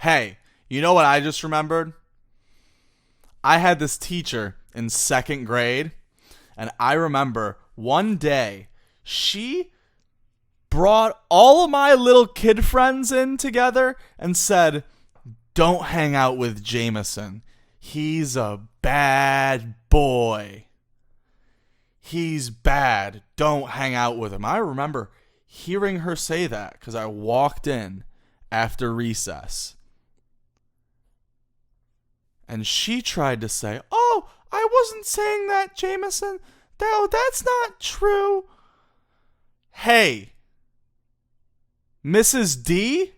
Hey, you know what I just remembered? I had this teacher in second grade, and I remember one day she brought all of my little kid friends in together and said, "Don't hang out with Jameson. He's a bad boy. He's bad. Don't hang out with him." I remember hearing her say that because I walked in after recess. And she tried to say, "Oh, I wasn't saying that, Jameson. No, that's not true." Hey, Mrs. D,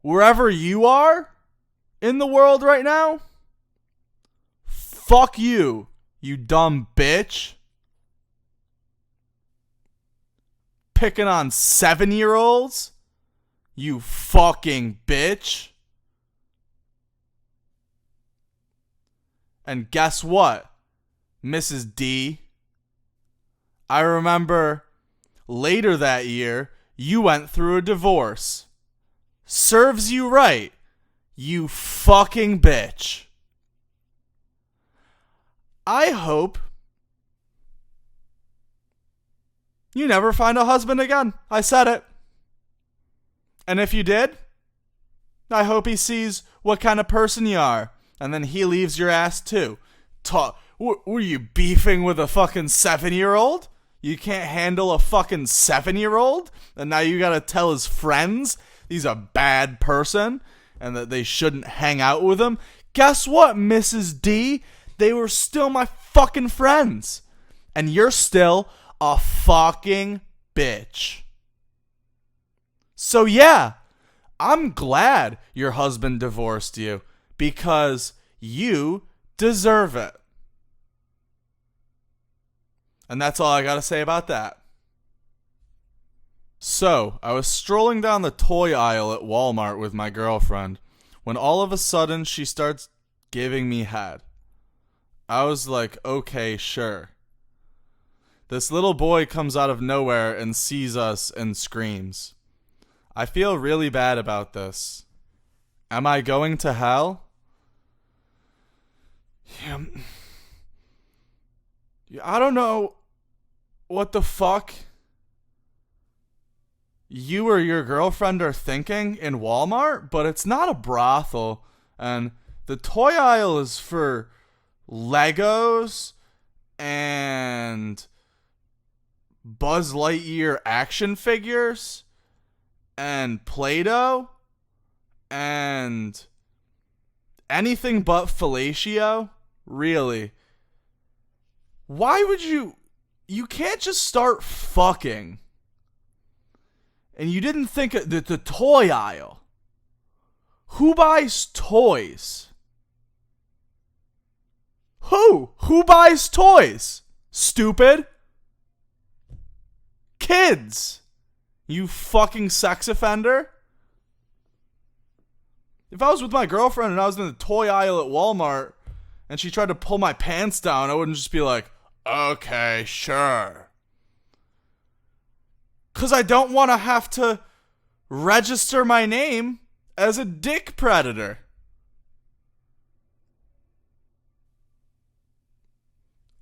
wherever you are in the world right now, fuck you, you dumb bitch. Picking on 7-year-olds, you fucking bitch. And guess what, Mrs. D? I remember later that year, you went through a divorce. Serves you right, you fucking bitch. I hope you never find a husband again. I said it. And if you did, I hope he sees what kind of person you are. And then he leaves your ass too. Were you beefing with a fucking 7-year-old? You can't handle a fucking 7-year-old? And now you gotta tell his friends he's a bad person and that they shouldn't hang out with him? Guess what, Mrs. D? They were still my fucking friends. And you're still a fucking bitch. So yeah, I'm glad your husband divorced you. Because you deserve it. And that's all I gotta say about that. So, I was strolling down the toy aisle at Walmart with my girlfriend when all of a sudden she starts giving me head. I was like, okay, sure. This little boy comes out of nowhere and sees us and screams. I feel really bad about this. Am I going to hell? I don't know what the fuck you or your girlfriend are thinking in Walmart, but it's not a brothel. And the toy aisle is for Legos and Buzz Lightyear action figures and Play-Doh and anything but fellatio. Really? Why would you can't just start fucking. And you didn't think that the toy aisle. Who buys toys? Who buys toys? Stupid. Kids. You fucking sex offender. If I was with my girlfriend and I was in the toy aisle at Walmart and she tried to pull my pants down, I wouldn't just be like, okay, sure. Because I don't want to have to register my name as a dick predator.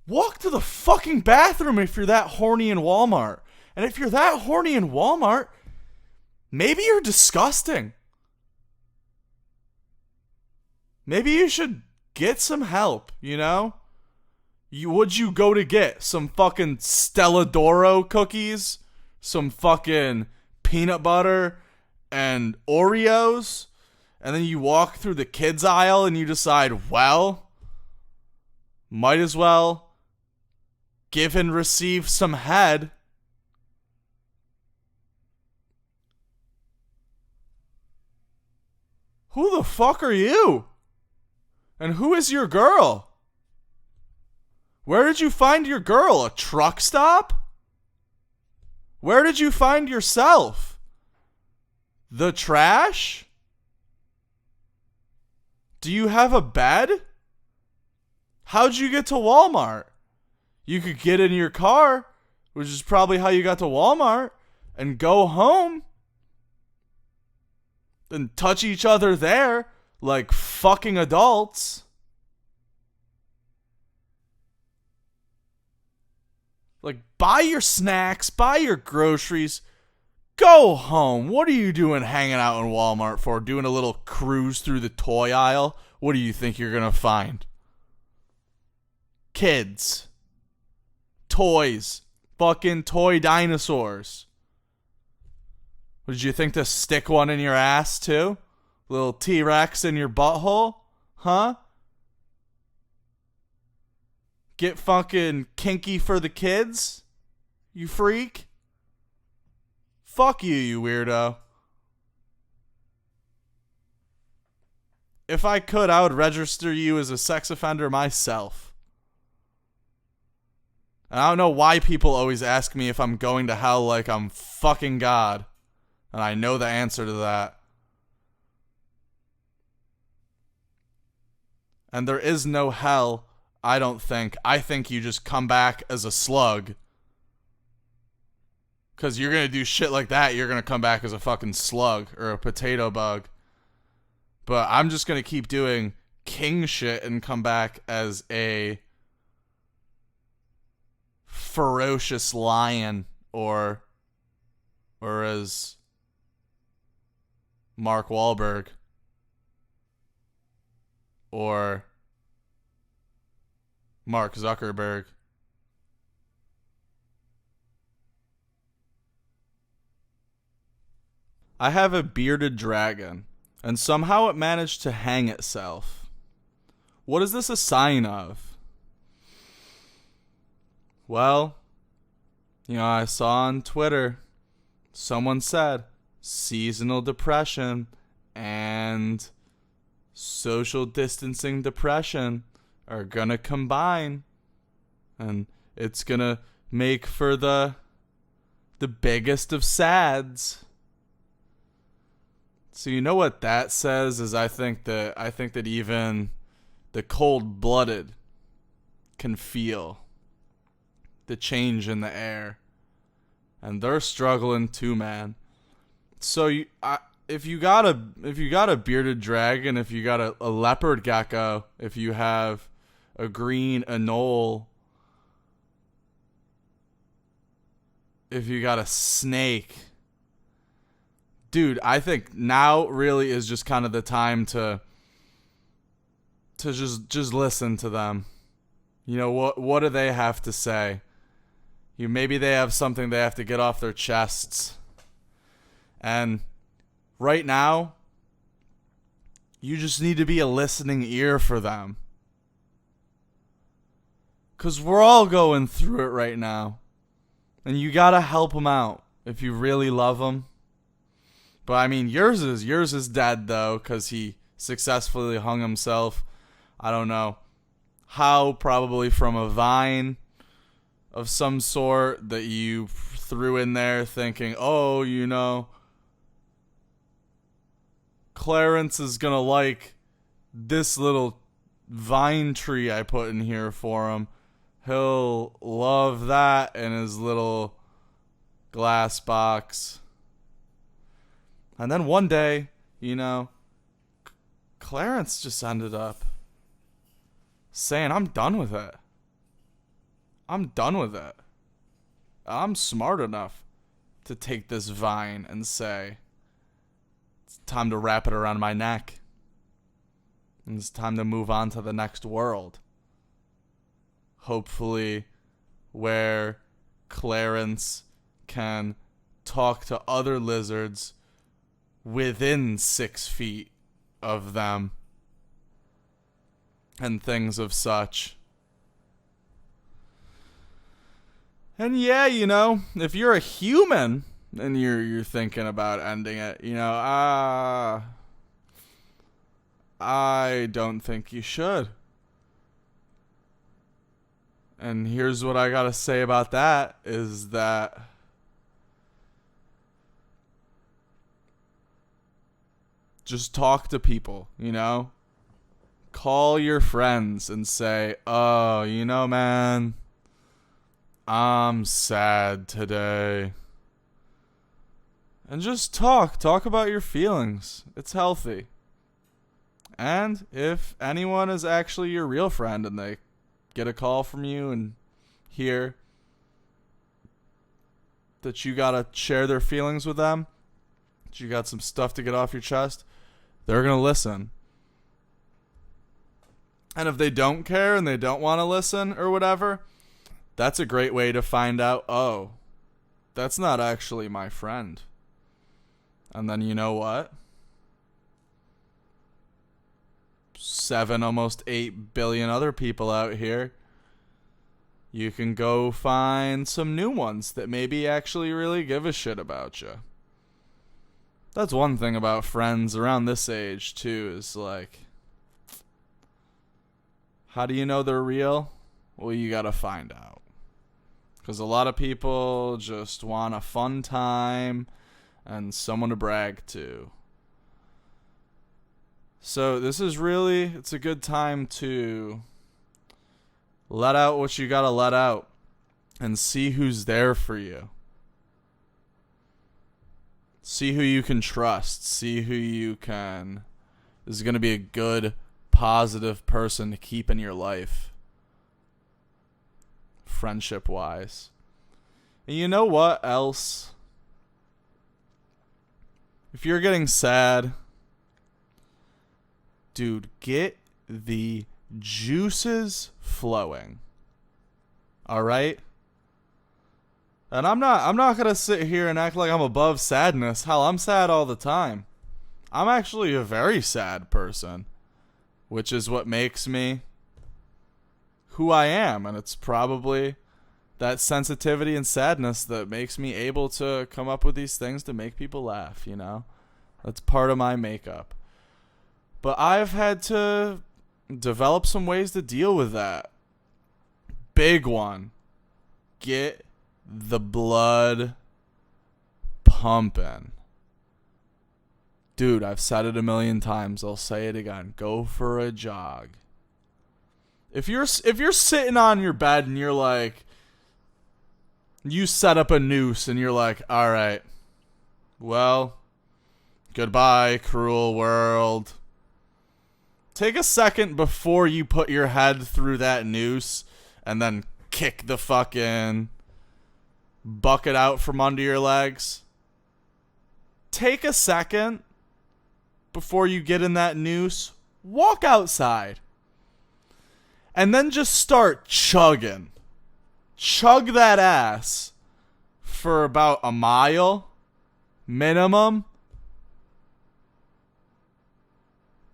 Walk to the fucking bathroom if you're that horny in Walmart. And if you're that horny in Walmart, maybe you're disgusting. Maybe you should get some help, you know? Would you go to get some fucking Stella Doro cookies? Some fucking peanut butter and Oreos? And then you walk through the kids aisle and you decide, well, might as well give and receive some head. Who the fuck are you? And who is your girl? Where did you find your girl? A truck stop? Where did you find yourself? The trash? Do you have a bed? How'd you get to Walmart? You could get in your car, which is probably how you got to Walmart, and go home. and touch each other there like fucking adults. Like, buy your snacks, buy your groceries, go home. What are you doing hanging out in Walmart for? Doing a little cruise through the toy aisle? What do you think you're going to find? Kids. Toys. Fucking toy dinosaurs. What, did you think to stick one in your ass too? Little T-Rex in your butthole? Huh? Get fucking kinky for the kids? You freak? Fuck you, you weirdo. If I could, I would register you as a sex offender myself. And I don't know why people always ask me if I'm going to hell like I'm fucking God. And I know the answer to that. And there is no hell, I don't think. I think you just come back as a slug. Because you're going to do shit like that, you're going to come back as a fucking slug or a potato bug. But I'm just going to keep doing king shit and come back as a ferocious lion or as Mark Wahlberg or Mark Zuckerberg. I have a bearded dragon, and somehow it managed to hang itself. What is this a sign of? Well, I saw on Twitter, someone said seasonal depression and social distancing depression are gonna combine, and it's gonna make for the biggest of sads. So you know what that says is I think that even the cold-blooded can feel the change in the air, and they're struggling too, man. So if you got a bearded dragon, if you got a leopard gecko, if you have a green anole, if you got a snake, dude, I think now really is just kind of the time to just listen to them. What do they have to say? Maybe they have something they have to get off their chests. And right now, you just need to be a listening ear for them. 'Cause we're all going through it right now. And you gotta help them out if you really love them. But I mean, yours is dead though, 'cause he successfully hung himself. I don't know how, probably from a vine of some sort that you threw in there thinking, oh, Clarence is gonna like this little vine tree I put in here for him. He'll love that in his little glass box. And then one day, Clarence just ended up saying, I'm done with it. I'm done with it. I'm smart enough to take this vine and say, it's time to wrap it around my neck. And it's time to move on to the next world. Hopefully, where Clarence can talk to other lizards within 6 feet of them and things of such. And yeah, if you're a human and you're thinking about ending it, I don't think you should. And here's what I gotta say about that is that just talk to people, Call your friends and say, oh, man, I'm sad today. And just talk about your feelings. It's healthy. And if anyone is actually your real friend and they get a call from you and hear that you gotta share their feelings with them, that you got some stuff to get off your chest, they're gonna listen. And if they don't care and they don't want to listen or whatever, that's a great way to find out, oh, that's not actually my friend. And then you know what? 7, almost 8 billion other people out here. You can go find some new ones that maybe actually really give a shit about you. That's one thing about friends around this age, too, is like, how do you know they're real? Well, you gotta find out. Because a lot of people just want a fun time and someone to brag to. So this is really, it's a good time to let out what you gotta let out and see who's there for you. See who you can trust. See who you can, is gonna be a good, positive person to keep in your life. Friendship wise. And you know what else? If you're getting sad, dude, get the juices flowing. All right? And I'm not going to sit here and act like I'm above sadness. Hell, I'm sad all the time. I'm actually a very sad person, which is what makes me who I am, and it's probably that sensitivity and sadness that makes me able to come up with these things to make people laugh, you know? That's part of my makeup. But I've had to develop some ways to deal with that. Big one. Get the blood pumping. Dude, I've said it a million times. I'll say it again. Go for a jog. If you're sitting on your bed and you're like, you set up a noose and you're like, all right, well, goodbye, cruel world. Take a second before you put your head through that noose and then kick the fucking bucket out from under your legs. Take a second before you get in that noose. Walk outside. And then just start chugging. Chug that ass for about a mile minimum.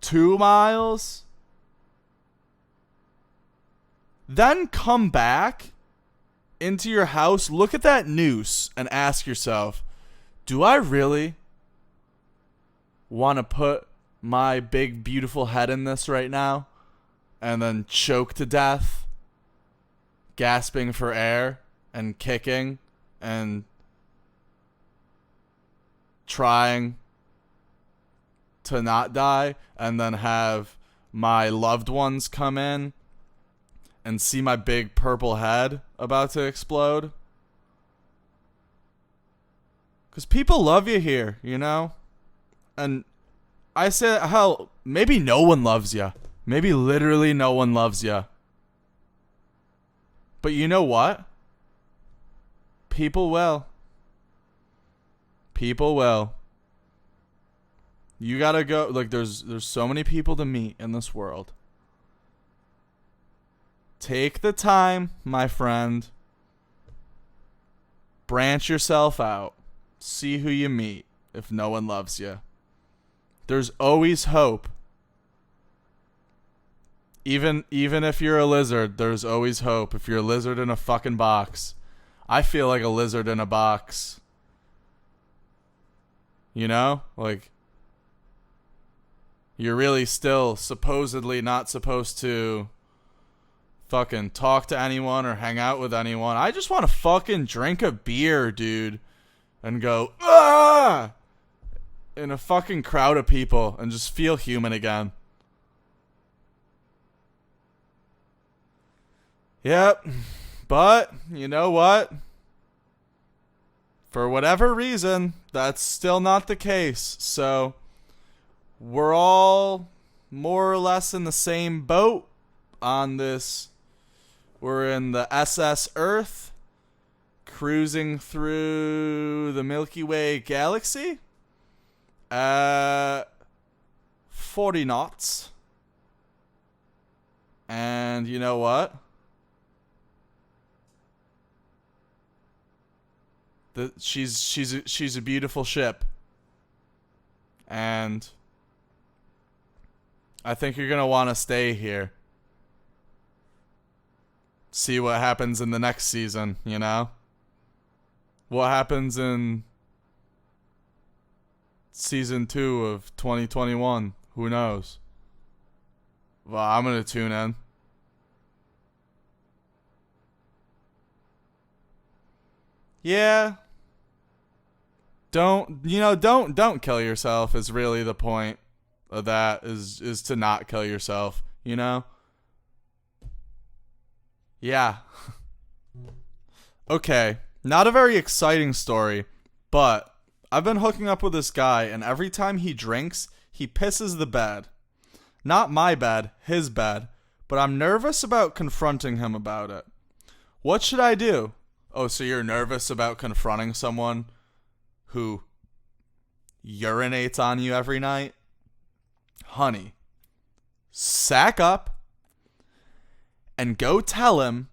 2 miles. Then come back into your house, look at that noose, and ask yourself, do I really want to put my big, beautiful head in this right now? And then choke to death, gasping for air, and kicking, and trying to not die, and then have my loved ones come in and see my big purple head about to explode. Because people love you here, you know? And I say, hell, maybe no one loves you. Maybe literally no one loves you. But you know what? People will. People will. You gotta go. Like, there's so many people to meet in this world. Take the time, my friend. Branch yourself out. See who you meet if no one loves you. There's always hope. Even if you're a lizard, there's always hope. If you're a lizard in a fucking box. I feel like a lizard in a box. You know? Like, you're really still supposedly not supposed to fucking talk to anyone or hang out with anyone. I just want to fucking drink a beer, dude. And go, ah! In a fucking crowd of people and just feel human again. Yep. But, you know what? for whatever reason, that's still not the case. So we're all more or less in the same boat on this. We're in the SS Earth, cruising through the Milky Way galaxy at 40 knots. And you know what? She's a beautiful ship. And I think you're going to want to stay here. See what happens in the next season, you know? What happens in season 2 of 2021? Who knows? Well, I'm going to tune in. Yeah. Don't kill yourself is really the point of that is to not kill yourself, you know? Yeah. Okay, not a very exciting story, but I've been hooking up with this guy, and every time he drinks, he pisses the bed. Not my bed, his bed, but I'm nervous about confronting him about it. What should I do? Oh, so you're nervous about confronting someone who urinates on you every night? Honey, sack up and go tell him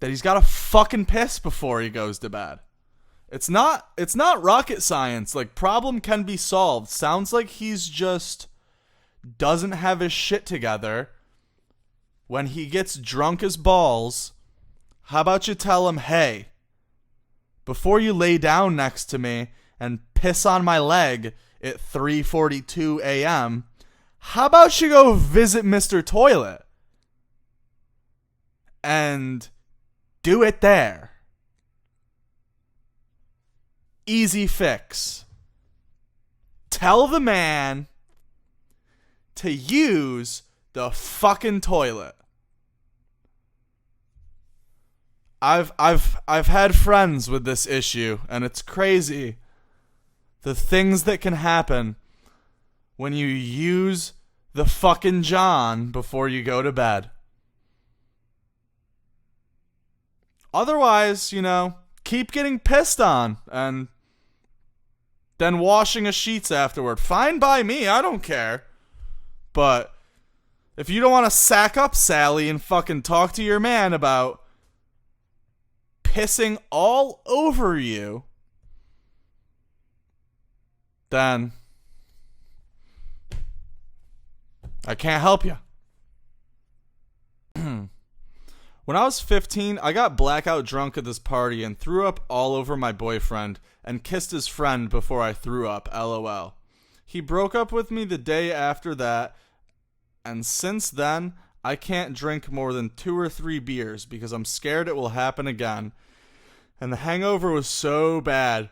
that he's got to fucking piss before he goes to bed. It's not rocket science. Like, problem can be solved. Sounds like he's just doesn't have his shit together. When he gets drunk as balls, how about you tell him, hey, before you lay down next to me and piss on my leg at 3:42 a.m., how about you go visit Mr. Toilet and do it there? Easy fix. Tell the man to use the fucking toilet. I've had friends with this issue, and it's crazy the things that can happen when you use the fucking John before you go to bed. Otherwise, keep getting pissed on and then washing his sheets afterward. Fine by me, I don't care. But if you don't want to sack up, Sally, and fucking talk to your man about pissing all over you, then I can't help you. When I was 15, I got blackout drunk at this party and threw up all over my boyfriend and kissed his friend before I threw up, LOL. He broke up with me the day after that, and since then, I can't drink more than 2 or 3 beers because I'm scared it will happen again. And the hangover was so bad.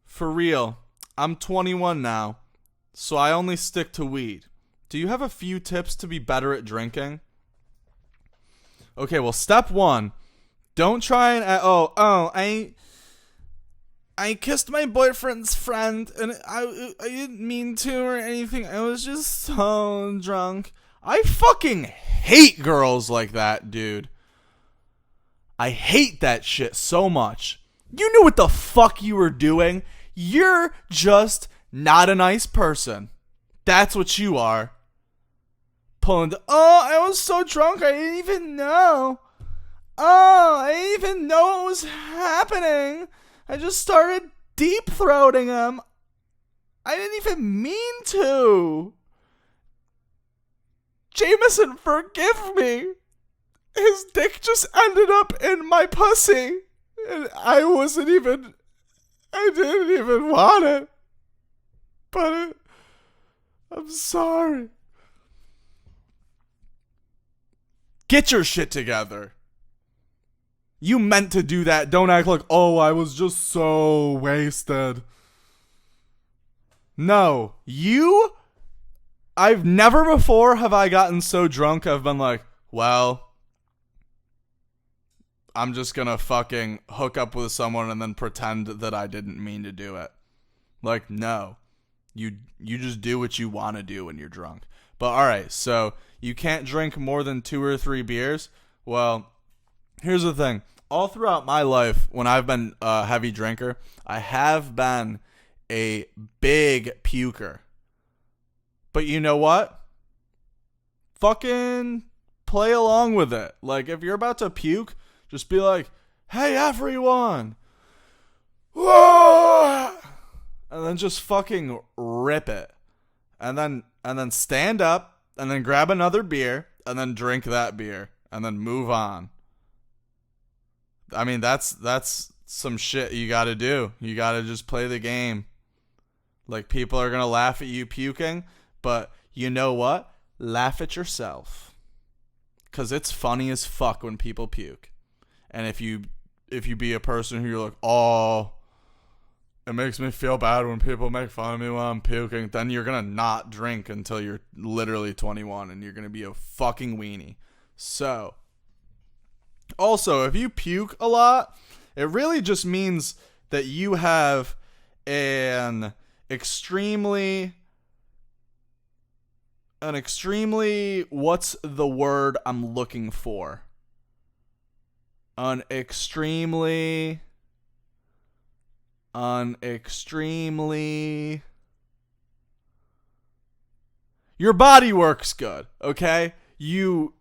For real, I'm 21 now, so I only stick to weed. Do you have a few tips to be better at drinking? Okay, well, step 1, don't try and I kissed my boyfriend's friend and I didn't mean to or anything. I was just so drunk. I fucking hate girls like that, dude. I hate that shit so much. You knew what the fuck you were doing. You're just not a nice person. That's what you are. I was so drunk, I didn't even know. I didn't even know what was happening. I just started deep-throating him. I didn't even mean to. Jameson, forgive me. His dick just ended up in my pussy. And I didn't even want it. But I'm sorry. Get your shit together. You meant to do that. Don't act like, I was just so wasted. No, I've never before have I gotten so drunk I've been like, well, I'm just gonna fucking hook up with someone and then pretend that I didn't mean to do it. Like, no. You just do what you want to do when you're drunk. But alright, so you can't drink more than 2 or 3 beers? Well, here's the thing. All throughout my life, when I've been a heavy drinker, I have been a big puker. But you know what? Fucking play along with it. Like, if you're about to puke, just be like, hey, everyone. Whoa! And then just fucking rip it. And then stand up, and then grab another beer, and then drink that beer, and then move on. I mean, that's some shit you gotta do. You gotta just play the game. Like, people are gonna laugh at you puking, but you know what? Laugh at yourself. 'Cause it's funny as fuck when people puke. And if you be a person who you're like, oh, it makes me feel bad when people make fun of me when I'm puking, then you're gonna not drink until you're literally 21 and you're gonna be a fucking weenie. So, also, if you puke a lot, it really just means that you have an extremely, what's the word I'm looking for? An extremely, your body works good, okay? You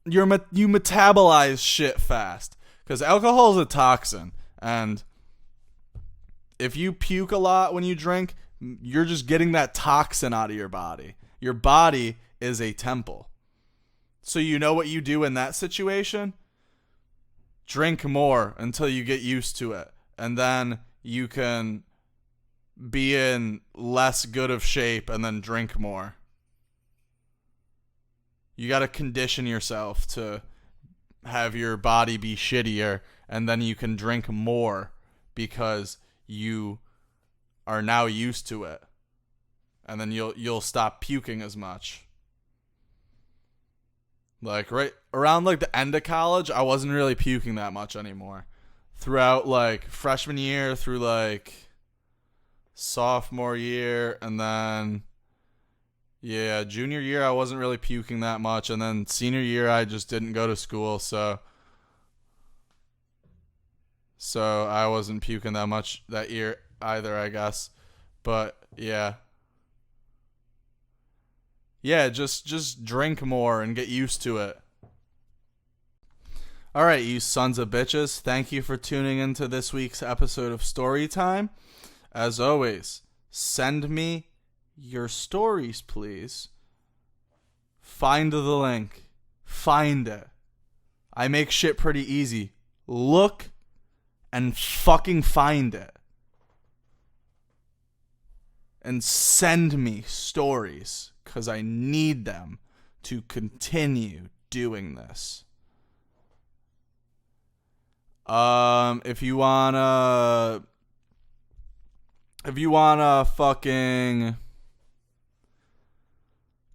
metabolize shit fast, because alcohol is a toxin, and if you puke a lot when you drink, you're just getting that toxin out of your body. Your body is a temple. So you know what you do in that situation? Drink more until you get used to it, and then you can be in less good of shape and then drink more. You got to condition yourself to have your body be shittier, and then you can drink more because you are now used to it. And then you'll stop puking as much. Like, right around like the end of college, I wasn't really puking that much anymore. Throughout like freshman year through like sophomore year, and then junior year I wasn't really puking that much, and then senior year I just didn't go to school, so I wasn't puking that much that year either, I guess. But yeah, just drink more and get used to it. All right, you sons of bitches, thank you for tuning into this week's episode of Storytime. As always, send me your stories, please. Find the link. Find it. I make shit pretty easy. Look and fucking find it. And send me stories, because I need them to continue doing this. If you wanna fucking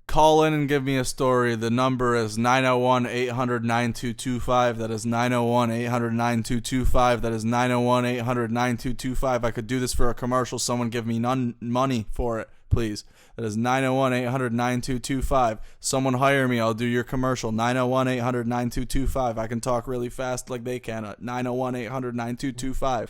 call in and give me a story, the number is 901-800-9225. That is 901-800-9225. That is 901-800-9225. I could do this for a commercial. Someone give me money for it, please. That is 901-800-9225. Someone hire me. I'll do your commercial. 901-800-9225. I can talk really fast like they can at 901-800-9225.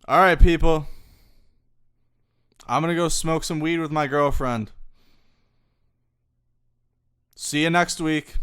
All right, people. I'm going to go smoke some weed with my girlfriend. See you next week.